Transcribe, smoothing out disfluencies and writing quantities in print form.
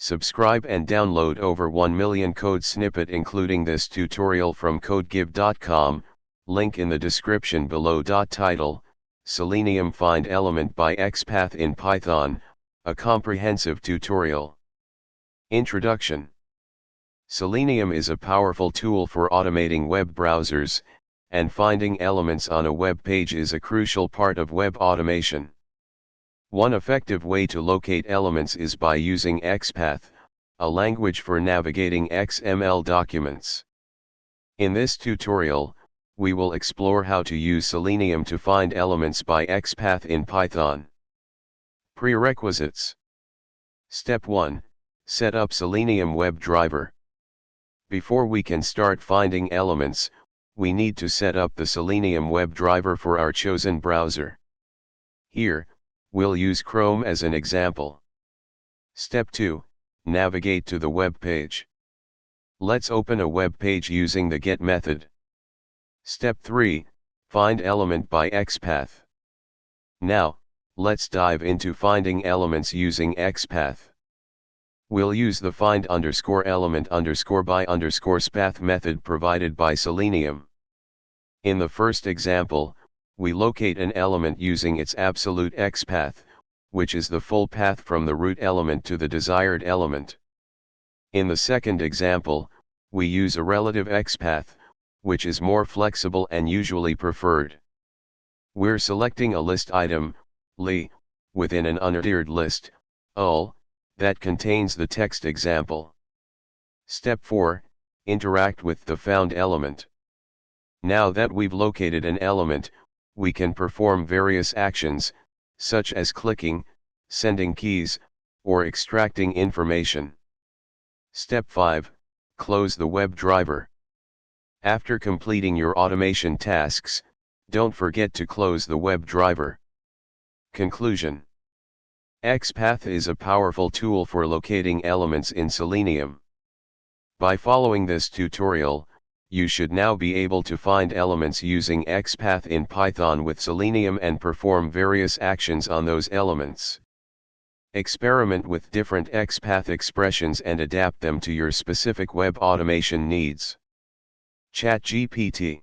Subscribe and download over 1 million code snippet including this tutorial from codegive.com, link in the description below. Title, Selenium Find Element by XPath in Python, a comprehensive tutorial. Introduction. Selenium is a powerful tool for automating web browsers, and finding elements on a web page is a crucial part of web automation. One effective way to locate elements is by using XPath, a language for navigating XML documents. In this tutorial, we will explore how to use Selenium to find elements by XPath in Python. Prerequisites. Step 1. Set up Selenium WebDriver. Before we can start finding elements, we need to set up the Selenium WebDriver for our chosen browser. Here, we'll use Chrome as an example. Step 2. Navigate to the web page. Let's open a web page using the get method. Step 3. Find element by XPath. Now, let's dive into finding elements using XPath. We'll use the find_element_by_spath method provided by Selenium. In the first example, we locate an element using its absolute XPath, which is the full path from the root element to the desired element. In the second example, we use a relative XPath, which is more flexible and usually preferred. We're selecting a list item, li, within an unordered list, ul, that contains the text example. Step 4. Interact with the found element. Now that we've located an element, we can perform various actions, such as clicking, sending keys, or extracting information. Step 5. Close the WebDriver. After completing your automation tasks, don't forget to close the WebDriver. Conclusion. XPath is a powerful tool for locating elements in Selenium. By following this tutorial, you should now be able to find elements using XPath in Python with Selenium and perform various actions on those elements. Experiment with different XPath expressions and adapt them to your specific web automation needs. ChatGPT.